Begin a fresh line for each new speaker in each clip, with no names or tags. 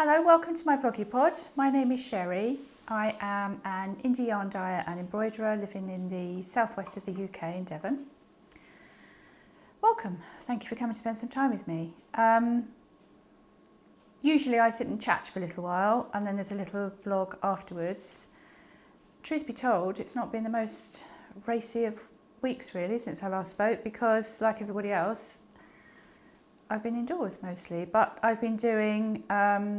Hello, welcome to my vloggy pod. My name is Sherry. I am an indie yarn dyer and embroiderer living in the southwest of the UK in Devon. Welcome, thank you for coming to spend some time with me. Usually I sit and chat for a little while and then there's a little vlog afterwards. Truth be told, it's not been the most racy of weeks really since I last spoke because, like everybody else, I've been indoors mostly, but I've been doing a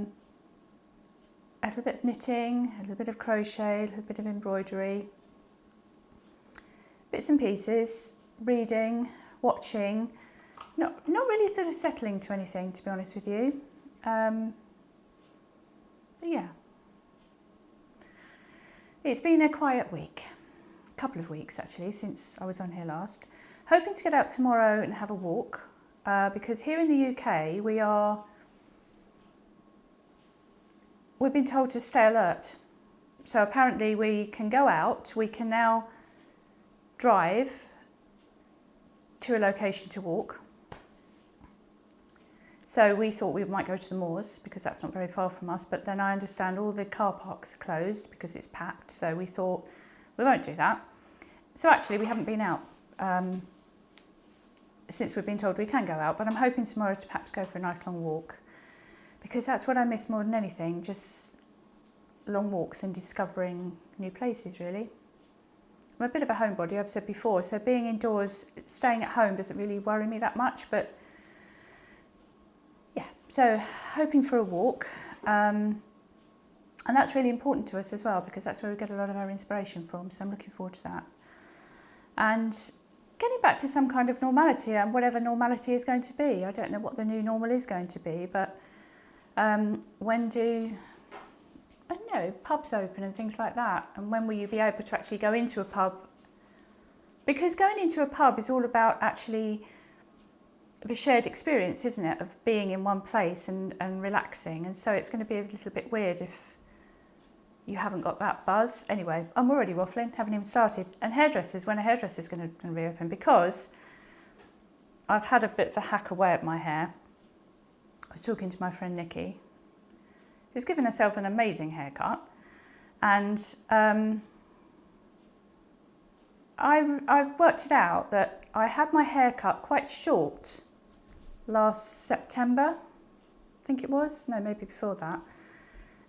little bit of knitting, a little bit of crochet, a little bit of embroidery, bits and pieces, reading, watching, not really sort of settling to anything, to be honest with you. But yeah, it's been a quiet week, a couple of weeks actually since I was on here last. Hoping to get out tomorrow and have a walk. Because here in the UK we've been told to stay alert. So apparently we can go out, we can now drive to a location to walk. So we thought we might go to the moors because that's not very far from us, but then I understand all the car parks are closed because it's packed, so we thought we won't do that. So actually we haven't been out. Since we've been told we can go out, but I'm hoping tomorrow to perhaps go for a nice long walk because that's what I miss more than anything, just long walks and discovering new places really. I'm a bit of a homebody, I've said before, so being indoors, staying at home doesn't really worry me that much, but yeah, so hoping for a walk, and that's really important to us as well because that's where we get a lot of our inspiration from, so I'm looking forward to that. And getting back to some kind of normality and whatever normality is going to be. I don't know what the new normal is going to be, but when do, I don't know, pubs open and things like that? And when will you be able to actually go into a pub? Because going into a pub is all about actually the shared experience, isn't it, of being in one place and relaxing. And so it's going to be a little bit weird if you haven't got that buzz. Anyway, I'm already waffling, haven't even started. And hairdressers, when a hairdresser's going to reopen, because I've had a bit of a hack away at my hair. I was talking to my friend Nikki, who's given herself an amazing haircut, and I've worked it out that I had my hair cut quite short last September, I think it was, no, maybe before that.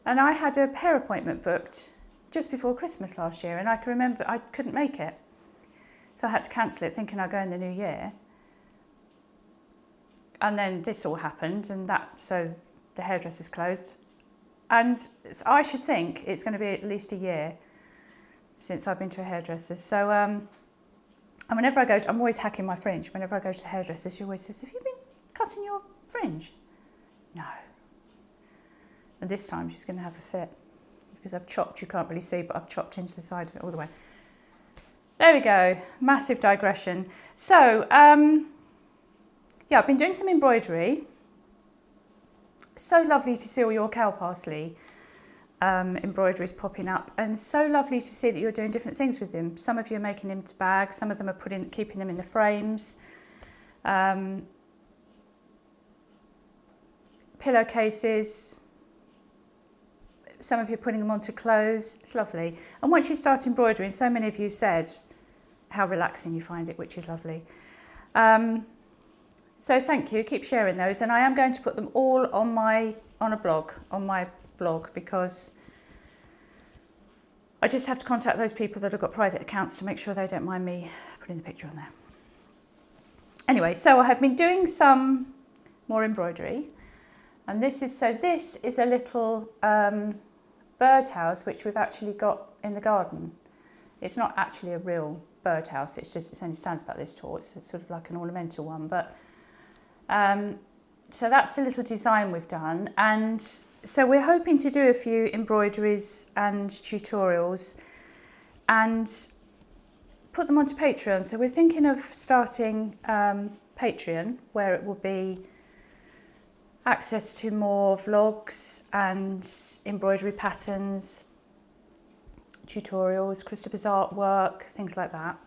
And I had a hair appointment booked just before Christmas last year, and I can remember I couldn't make it. So I had to cancel it, thinking I'd go in the new year. And then this all happened, and so the hairdresser's closed. And I should think it's going to be at least a year since I've been to a hairdresser's. So and whenever I go I'm always hacking my fringe. Whenever I go to the hairdresser, she always says, "Have you been cutting your fringe?" No. And this time she's going to have a fit because I've chopped, you can't really see, but I've chopped into the side of it all the way. There we go, massive digression. So, yeah, I've been doing some embroidery. So lovely to see all your cow parsley embroideries popping up, and so lovely to see that you're doing different things with them. Some of you are making them into bags, some of them are keeping them in the frames. Pillowcases. Some of you are putting them onto clothes. It's lovely. And once you start embroidering, so many of you said how relaxing you find it, which is lovely. So thank you. Keep sharing those. And I am going to put them all on my blog, because I just have to contact those people that have got private accounts to make sure they don't mind me putting the picture on there. Anyway, so I have been doing some more embroidery. And this is a little birdhouse which we've actually got in the garden. It's not actually a real birdhouse, it only stands about this tall. It's sort of like an ornamental one, but so that's the little design we've done. And so we're hoping to do a few embroideries and tutorials and put them onto Patreon. So we're thinking of starting Patreon, where it will be access to more vlogs and embroidery patterns, tutorials, Christopher's artwork, things like that.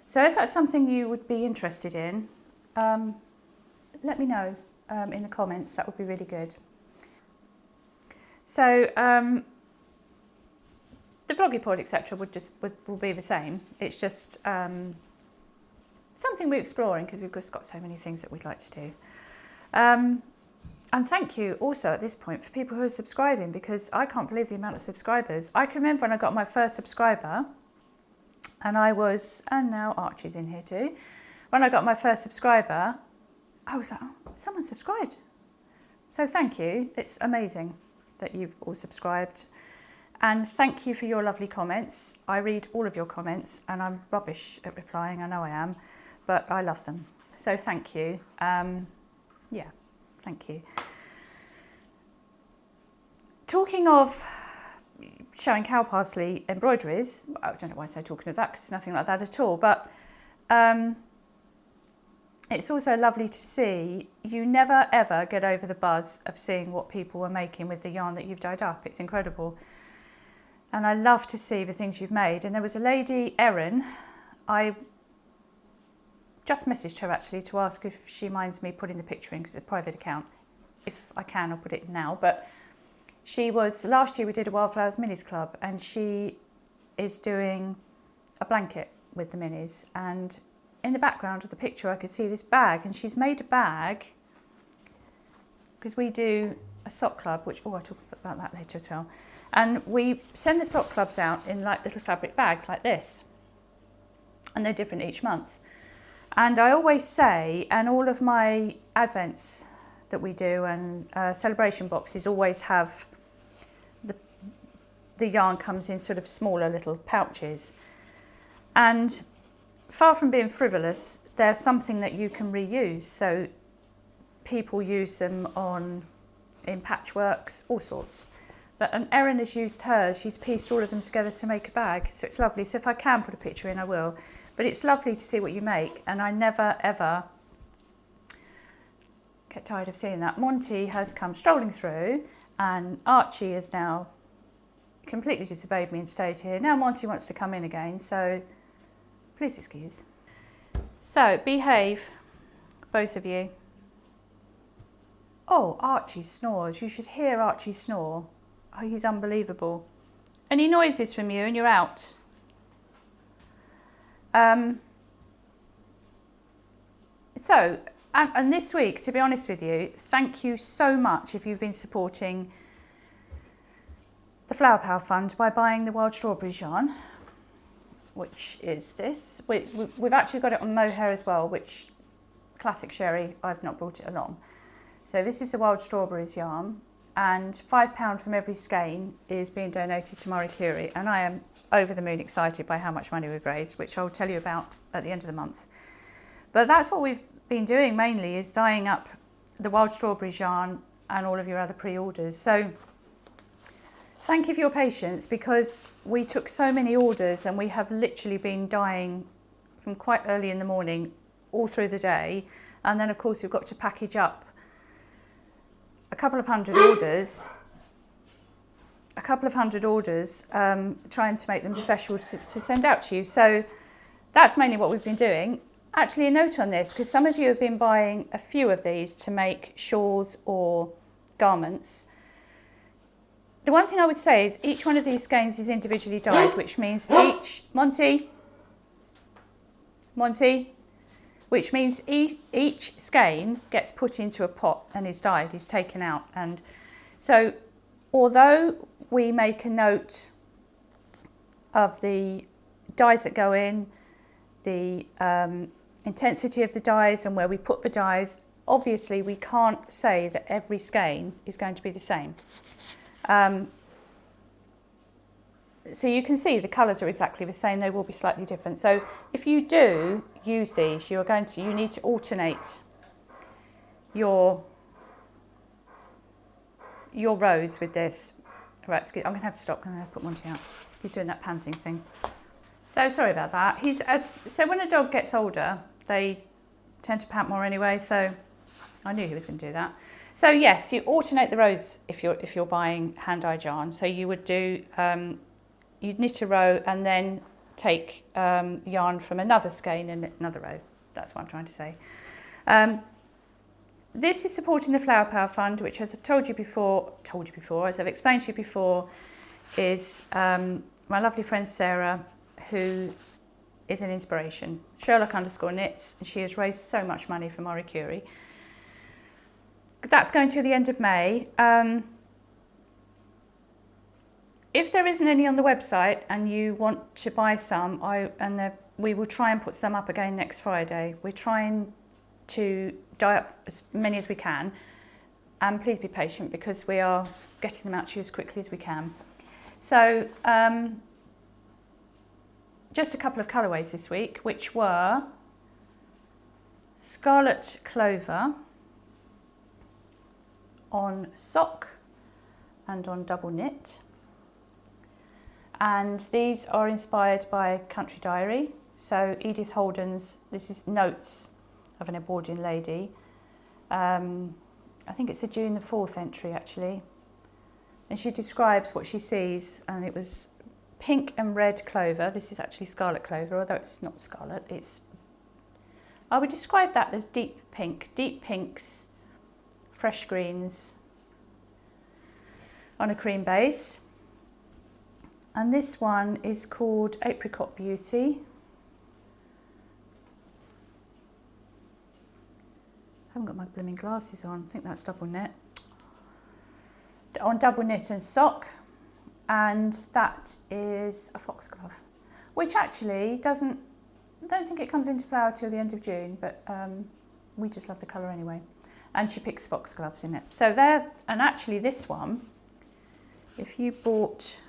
So if that's something you would be interested in, let me know in the comments. That would be really good. So the Vloggypod, etc., will be the same. It's just something we're exploring because we've just got so many things that we'd like to do. And thank you also at this point for people who are subscribing, because I can't believe the amount of subscribers. I can remember when I got my first subscriber, and now Archie's in here too. When I got my first subscriber, I was like, oh, someone subscribed. So thank you. It's amazing that you've all subscribed. And thank you for your lovely comments. I read all of your comments, and I'm rubbish at replying, I know I am, but I love them. So thank you. Yeah, thank you. Talking of showing cow parsley embroideries, I don't know why I say talking of that, because it's nothing like that at all, but it's also lovely to see. You never ever get over the buzz of seeing what people are making with the yarn that you've dyed up. It's incredible. And I love to see the things you've made. And there was a lady, Erin, I just messaged her actually to ask if she minds me putting the picture in, because it's a private account. If I can, I'll put it in now. But last year we did a Wildflowers Minis Club, and she is doing a blanket with the minis. And in the background of the picture, I could see this bag, and she's made a bag, because we do a sock club, which, I'll talk about that later as well. And we send the sock clubs out in like little fabric bags like this. And they're different each month. And I always say, and all of my advents that we do and celebration boxes always have the yarn comes in sort of smaller little pouches. And far from being frivolous, they're something that you can reuse. So people use them in patchworks, all sorts. And Erin has used hers. She's pieced all of them together to make a bag. So it's lovely. So if I can put a picture in, I will. But it's lovely to see what you make. And I never, ever get tired of seeing that. Monty has come strolling through, and Archie has now completely disobeyed me and stayed here. Now Monty wants to come in again. So please excuse. So behave, both of you. Oh, Archie snores. You should hear Archie snore. Oh, he's unbelievable. Any noises from you and you're out. And this week, to be honest with you, thank you so much if you've been supporting the Flower Power Fund by buying the Wild Strawberries yarn, which is this. We've actually got it on mohair as well, which, classic Sherry, I've not brought it along. So this is the Wild Strawberries yarn, and £5 from every skein is being donated to Marie Curie, and I am over the moon excited by how much money we've raised, which I'll tell you about at the end of the month. But that's what we've been doing mainly, is dyeing up the Wild Strawberries yarn and all of your other pre-orders. So thank you for your patience, because we took so many orders and we have literally been dyeing from quite early in the morning all through the day. And then of course we've got to package up a couple of hundred orders, trying to make them special to send out to you. So that's mainly what we've been doing. Actually, a note on this, because some of you have been buying a few of these to make shawls or garments. The one thing I would say is each one of these skeins is individually dyed, which means each skein gets put into a pot and is dyed, is taken out. And so although we make a note of the dyes that go in, the intensity of the dyes and where we put the dyes, obviously we can't say that every skein is going to be the same. So you can see the colours are exactly the same, they will be slightly different. So if you do use these, you need to alternate your rows with this. Right, excuse, I'm going to have to stop, I'm going to put Monty out. He's doing that panting thing. So sorry about that. So when a dog gets older, they tend to pant more anyway, so I knew he was going to do that. So yes, you alternate the rows if you're buying hand-dyed yarn. So you would do, you'd knit a row and then take yarn from another skein in another row. That's what I'm trying to say. this is supporting the Flower Power Fund, which, as I've told you before, as I've explained to you before, is my lovely friend Sarah, who is an inspiration. Sherlock_knits, and she has raised so much money for Marie Curie. That's going to the end of May. If there isn't any on the website and you want to buy some, we will try and put some up again next Friday. We're trying to dye up as many as we can, and please be patient because we are getting them out to you as quickly as we can. So just a couple of colourways this week, which were Scarlet Clover on sock and on double knit, and these are inspired by Country Diary. So Edith Holden's, this is Notes of an Edwardian Lady. I think it's a June the 4th entry actually, and she describes what she sees, and it was pink and red clover. This is actually scarlet clover, although it's not scarlet. I would describe that as deep pinks, fresh greens on a cream base. And this one is called Apricot Beauty. I haven't got my blooming glasses on. I think that's double knit. On double knit and sock, and that is a foxglove, which actually I don't think it comes into flower till the end of June, but we just love the colour anyway. And she picks foxgloves in it. So there, and actually this one, if you bought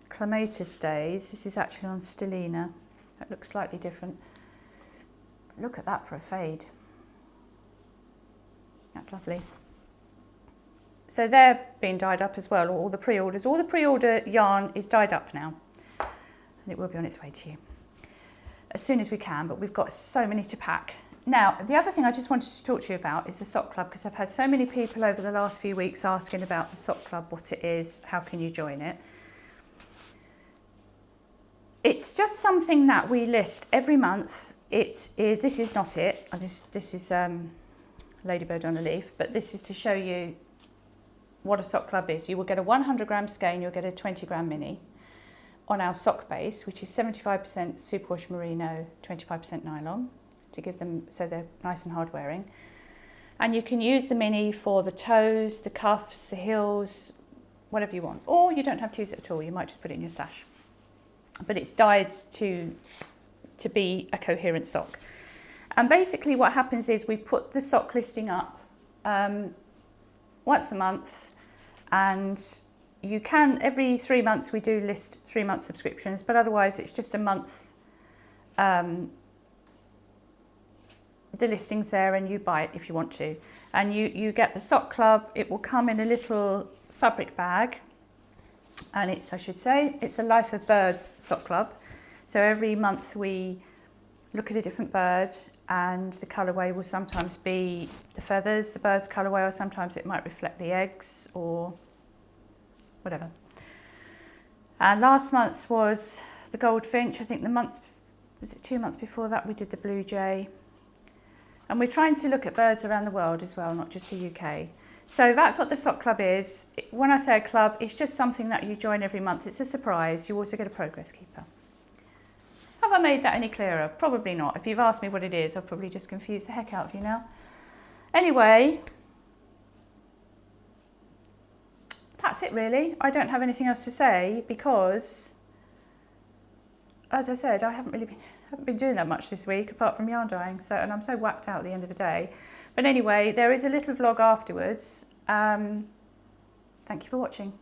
Clematis Days, this is actually on Stellina. That looks slightly different. Look at that for a fade. That's lovely. So they're being dyed up as well, all the pre-orders. All the pre-order yarn is dyed up now, and it will be on its way to you as soon as we can, but we've got so many to pack. Now, the other thing I just wanted to talk to you about is the Sock Club, because I've had so many people over the last few weeks asking about the Sock Club, what it is, how can you join it. It's just something that we list every month. This is not it. This is Ladybird on a Leaf, but this is to show you what a sock club is. You will get a 100 gram skein, you'll get a 20 gram mini on our sock base, which is 75% superwash merino, 25% nylon, to give them so they're nice and hard wearing. And you can use the mini for the toes, the cuffs, the heels, whatever you want. Or you don't have to use it at all, you might just put it in your stash. But it's dyed to be a coherent sock. And basically what happens is we put the sock listing up once a month, and you can, every 3 months we do list 3-month subscriptions, but otherwise it's just a month. The listing's there and you buy it if you want to. And you get the sock club. It will come in a little fabric bag, and it's a Life of Birds sock club. So every month we look at a different bird, and the colourway will sometimes be the feathers, the bird's colourway, or sometimes it might reflect the eggs or whatever. And last month was the goldfinch. I think was it 2 months before that we did the blue jay. And we're trying to look at birds around the world as well, not just the UK. So that's what the sock club is. When I say a club, it's just something that you join every month. It's a surprise. You also get a progress keeper. Have I made that any clearer? Probably not. If you've asked me what it is, I've probably just confused the heck out of you now. Anyway, that's it really. I don't have anything else to say because, as I said, I haven't been doing that much this week apart from yarn dyeing. And I'm so whacked out at the end of the day. But anyway, there is a little vlog afterwards. Thank you for watching.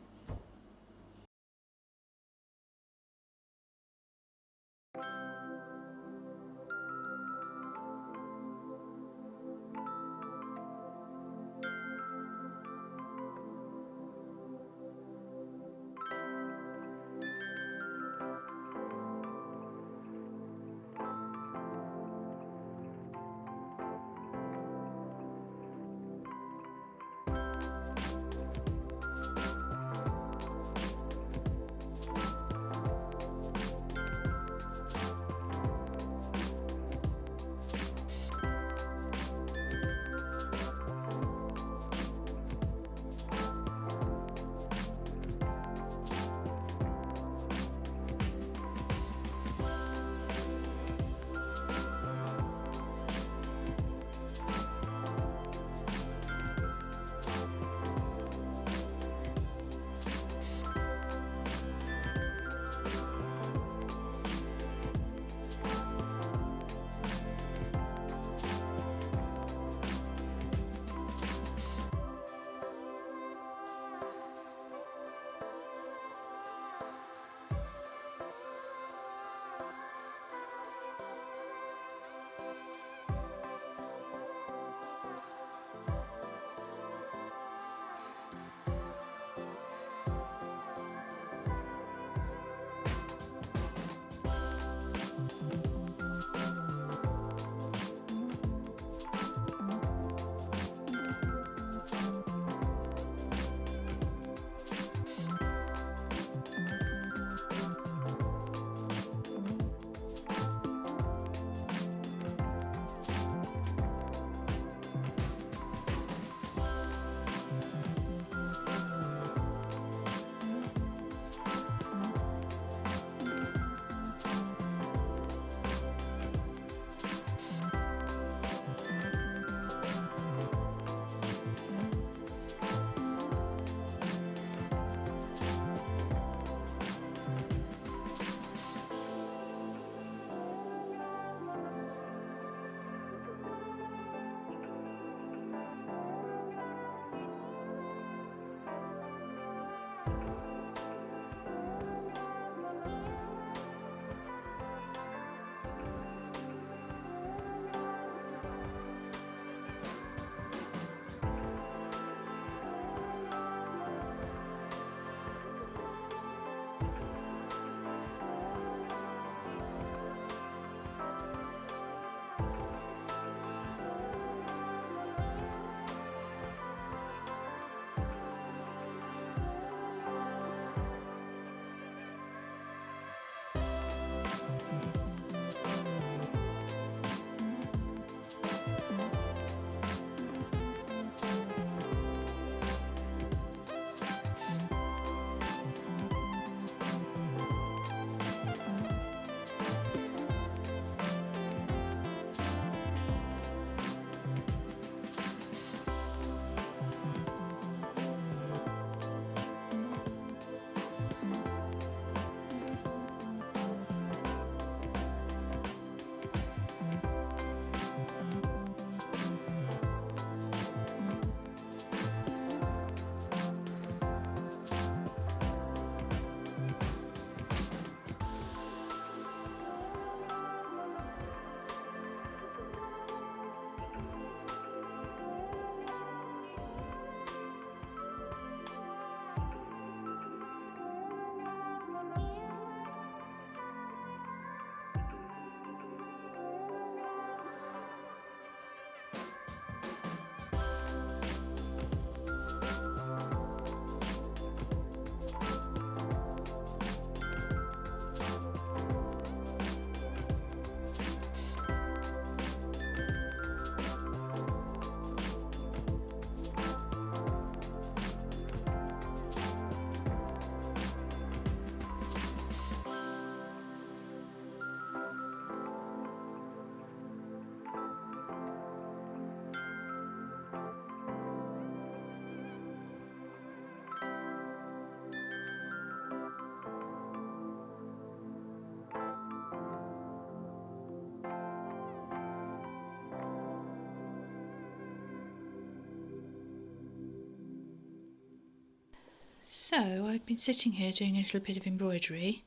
So I've been sitting here doing a little bit of embroidery,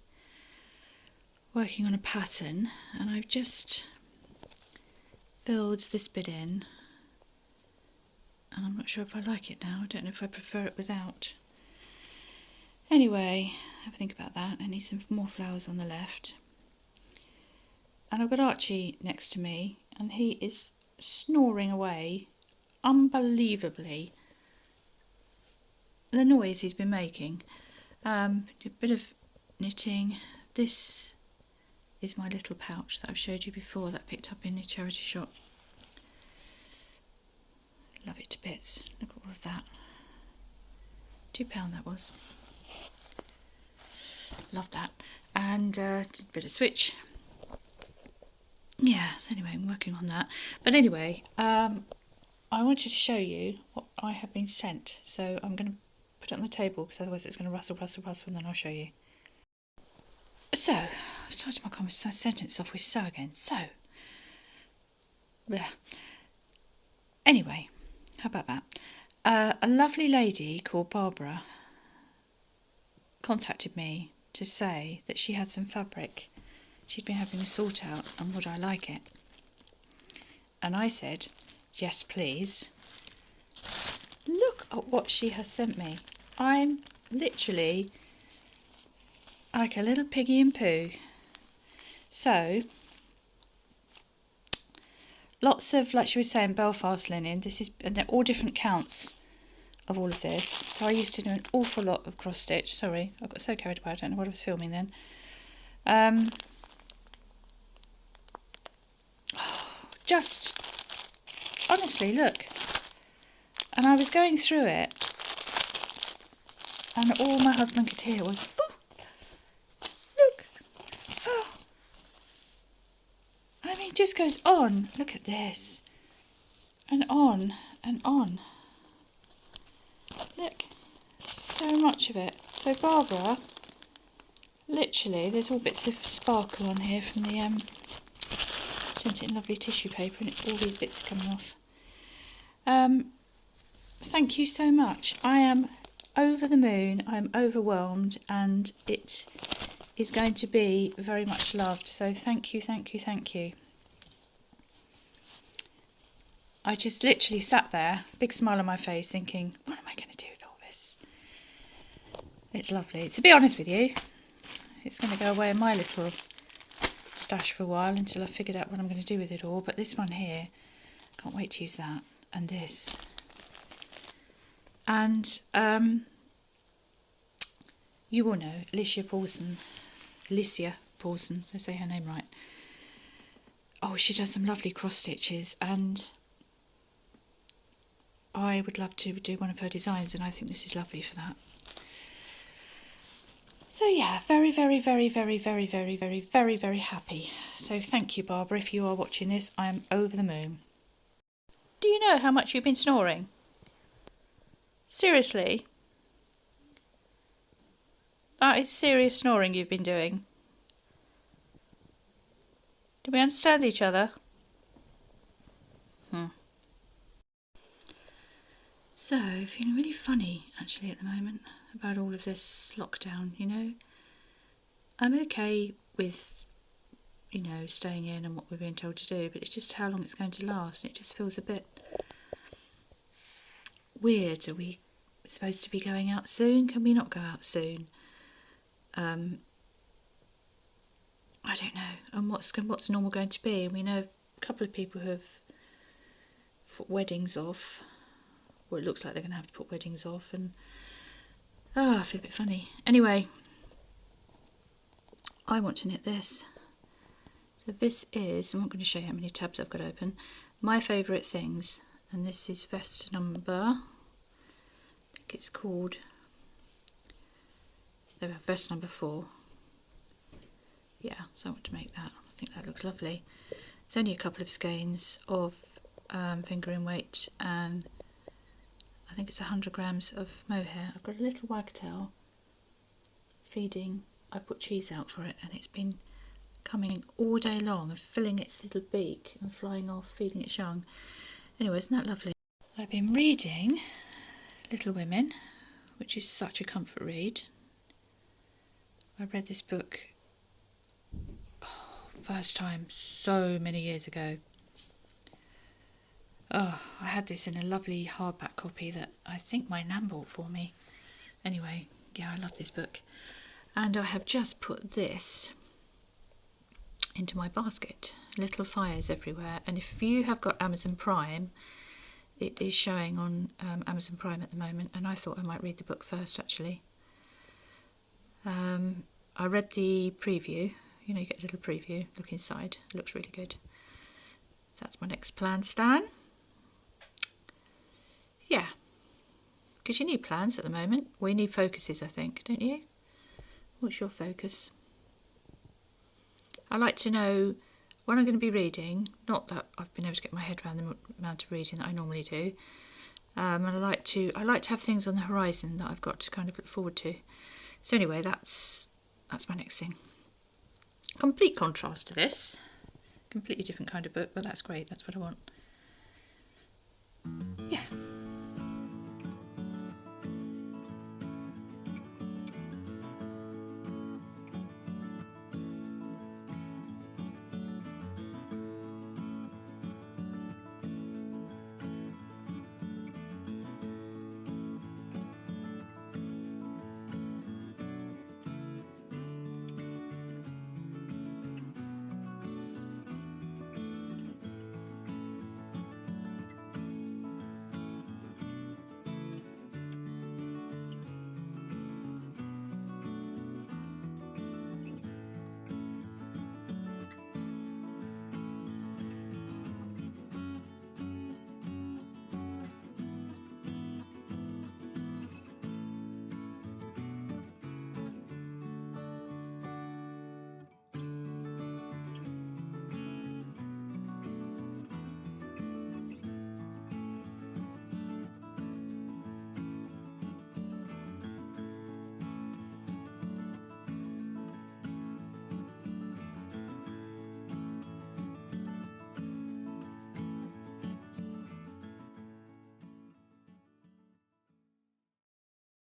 working on a pattern, and I've just filled this bit in, and I'm not sure if I like it now. I don't know if I prefer it without. Anyway, have a think about that. I need some more flowers on the left. And I've got Archie next to me, and he is snoring away unbelievably. The noise he's been making. A bit of knitting. This is my little pouch that I've showed you before that I picked up in the charity shop. Love it to bits. Look at all of that. £2 that was. Love that. And a bit of switch. Yeah, so anyway, I'm working on that. But anyway, I wanted to show you what I have been sent. So I'm going to put it on the table because otherwise it's going to rustle, and then I'll show you. So, I've started my sentence off with so again. So, yeah. Anyway, how about that? A lovely lady called Barbara contacted me to say that she had some fabric she'd been having a sort out and would I like it? And I said, yes please. Look at what she has sent me. I'm literally like a little piggy in poo. So, lots of, like she was saying, Belfast linen. This is all different counts of all of this. So I used to do an awful lot of cross stitch. Sorry, I got so carried away. I don't know what I was filming then. Just honestly, look. And I was going through it, and all my husband could hear was, "Oh, look! Oh, I mean, it just goes on. Look at this, and on and on. Look, so much of it. So Barbara, literally, there's all bits of sparkle on here from the sent it in lovely tissue paper, and all these bits are coming off. Thank you so much. I am over the moon. I'm overwhelmed, and it is going to be very much loved. So thank you, thank you, thank you. I just literally sat there, big smile on my face, thinking, what am I going to do with all this? It's lovely. To be honest with you, it's going to go away in my little stash for a while until I've figured out what I'm going to do with it all. But this one here, can't wait to use that. And this. And you will know Alicia Paulson, I say her name right. Oh, she does some lovely cross stitches, and I would love to do one of her designs, and I think this is lovely for that. So yeah, very, very, very, very, very, very, very, very, very happy. So thank you, Barbara. If you are watching this, I am over the moon. Do you know how much you've been snoring? Seriously? That is serious snoring you've been doing. Do we understand each other? So, feeling really funny actually at the moment about all of this lockdown, you know. I'm okay with, you know, staying in and what we're being told to do, but it's just how long it's going to last. It just feels a bit weird. Are we supposed to be going out soon? Can we not go out soon? I don't know. And what's normal going to be? And we know a couple of people who have put weddings off. Well, it looks like they're going to have to put weddings off, and I feel a bit funny. Anyway, I want to knit this. So this is, I'm not going to show you how many tabs I've got open, my favourite things, and this is vest number, I think it's called, there we are, vest number 4. Yeah, so I want to make that. I think that looks lovely. It's only a couple of skeins of fingering weight, and I think it's 100 grams of mohair. I've got a little wagtail feeding. I put cheese out for it, and it's been coming all day long and filling its little beak and flying off, feeding its young. Anyway, isn't that lovely? I've been reading Little Women, which is such a comfort read. I read this book first time so many years ago. Oh, I had this in a lovely hardback copy that I think my nan bought for me. Anyway, yeah, I love this book. And I have just put this into my basket. Little Fires Everywhere. And if you have got Amazon Prime, it is showing on Amazon Prime at the moment, and I thought I might read the book first, actually. I read the preview. You know, you get a little preview, look inside. It looks really good. So that's my next plan, Stan. Yeah, because you need plans at the moment. We need focuses, I think, don't you? What's your focus? I like to know when I'm going to be reading. Not that I've been able to get my head around the amount of reading that I normally do. And I like to have things on the horizon that I've got to kind of look forward to. So anyway, that's my next thing. Complete contrast to this. Completely different kind of book, but that's great. That's what I want.